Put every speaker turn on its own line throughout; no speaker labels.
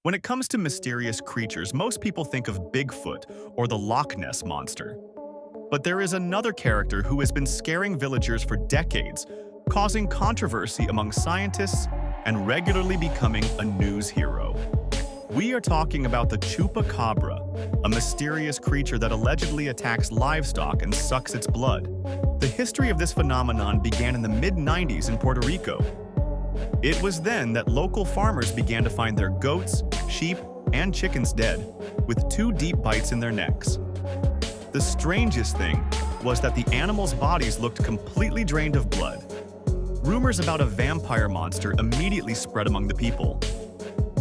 When it comes to mysterious creatures, most people think of Bigfoot or the Loch Ness Monster. But there is another character who has been scaring villagers for decades, causing controversy among scientists and regularly becoming a news hero. We are talking about the Chupacabra, a mysterious creature that allegedly attacks livestock and sucks its blood. The history of this phenomenon began in the mid-90s in Puerto Rico. It was then that local farmers began to find their goats, sheep, and chickens dead, with 2 deep bites in their necks. The strangest thing was that the animals' bodies looked completely drained of blood. Rumors about a vampire monster immediately spread among the people.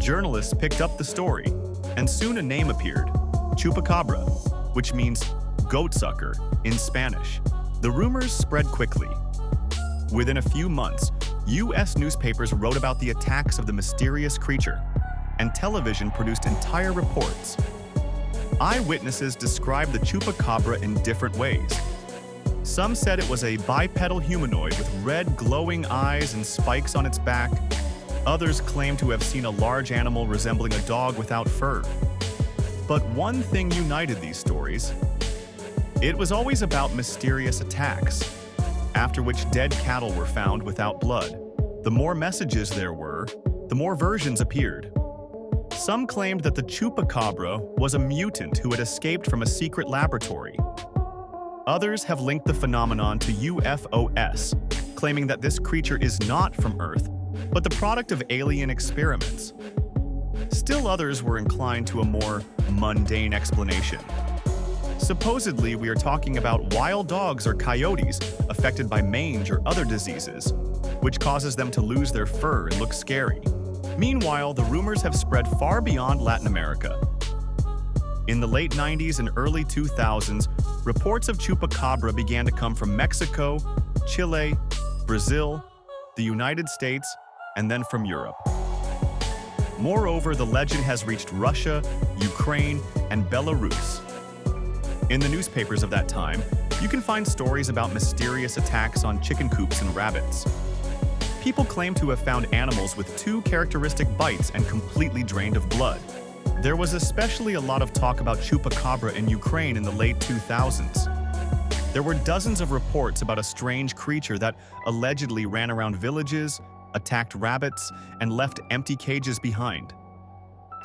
Journalists picked up the story, and soon a name appeared, Chupacabra, which means goat sucker in Spanish. The rumors spread quickly. Within a few months, U.S. newspapers wrote about the attacks of the mysterious creature, and television produced entire reports. Eyewitnesses described the Chupacabra in different ways. Some said it was a bipedal humanoid with red glowing eyes and spikes on its back. Others claimed to have seen a large animal resembling a dog without fur. But one thing united these stories. It was always about mysterious attacks, after which dead cattle were found without blood. The more messages there were, the more versions appeared. Some claimed that the Chupacabra was a mutant who had escaped from a secret laboratory. Others have linked the phenomenon to UFOs, claiming that this creature is not from Earth, but the product of alien experiments. Still others were inclined to a more mundane explanation. Supposedly, we are talking about wild dogs or coyotes affected by mange or other diseases, which causes them to lose their fur and look scary. Meanwhile, the rumors have spread far beyond Latin America. In the late 90s and early 2000s, reports of Chupacabra began to come from Mexico, Chile, Brazil, the United States, and then from Europe. Moreover, the legend has reached Russia, Ukraine, and Belarus. In the newspapers of that time, you can find stories about mysterious attacks on chicken coops and rabbits. People claim to have found animals with 2 characteristic bites and completely drained of blood. There was especially a lot of talk about Chupacabra in Ukraine in the late 2000s. There were dozens of reports about a strange creature that allegedly ran around villages, attacked rabbits, and left empty cages behind.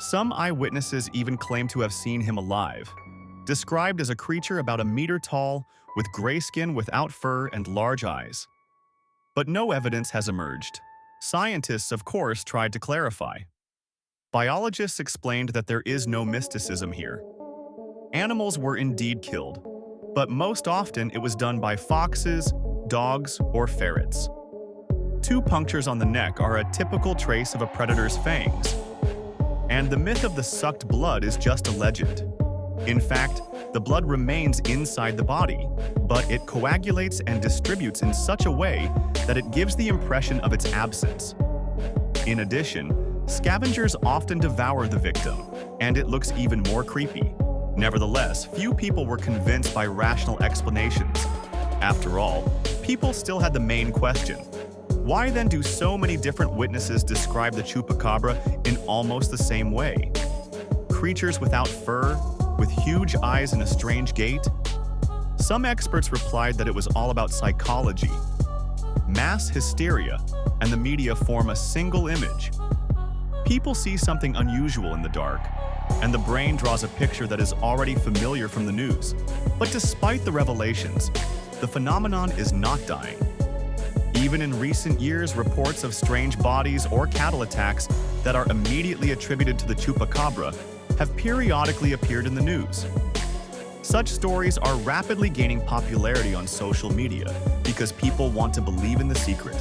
Some eyewitnesses even claim to have seen him alive, described as a creature about a meter tall, with gray skin without fur and large eyes. But no evidence has emerged. Scientists, of course, tried to clarify. Biologists explained that there is no mysticism here. Animals were indeed killed, but most often it was done by foxes, dogs, or ferrets. 2 punctures on the neck are a typical trace of a predator's fangs. And the myth of the sucked blood is just a legend. In fact, the blood remains inside the body, but it coagulates and distributes in such a way that it gives the impression of its absence. In addition, scavengers often devour the victim, and it looks even more creepy. Nevertheless, few people were convinced by rational explanations. After all, people still had the main question. Why then do so many different witnesses describe the Chupacabra in almost the same way? Creatures without fur, with huge eyes and a strange gait? Some experts replied that it was all about psychology. Mass hysteria and the media form a single image. People see something unusual in the dark, and the brain draws a picture that is already familiar from the news. But despite the revelations, the phenomenon is not dying. Even in recent years, reports of strange bodies or cattle attacks that are immediately attributed to the Chupacabra have periodically appeared in the news. Such stories are rapidly gaining popularity on social media because people want to believe in the secret.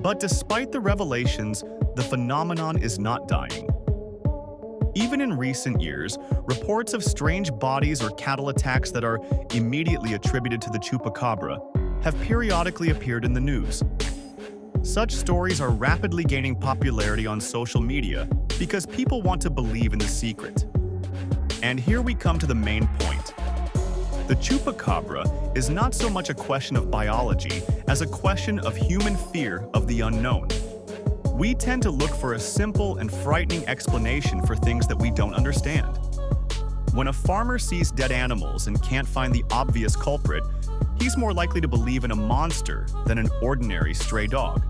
But despite the revelations, the phenomenon is not dying. Even in recent years, reports of strange bodies or cattle attacks that are immediately attributed to the Chupacabra have periodically appeared in the news. Such stories are rapidly gaining popularity on social media because people want to believe in the secret. And here we come to the main point. The Chupacabra is not so much a question of biology as a question of human fear of the unknown. We tend to look for a simple and frightening explanation for things that we don't understand. When a farmer sees dead animals and can't find the obvious culprit, he's more likely to believe in a monster than an ordinary stray dog.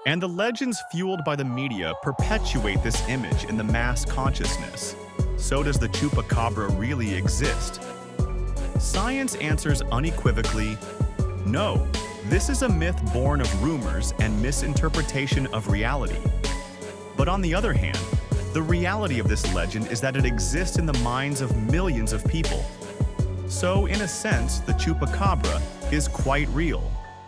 And the legends fueled by the media perpetuate this image in the mass consciousness. So does the Chupacabra really exist? Science answers unequivocally, no. This is a myth born of rumors and misinterpretation of reality. But on the other hand, the reality of this legend is that it exists in the minds of millions of people. So, in a sense, the Chupacabra is quite real.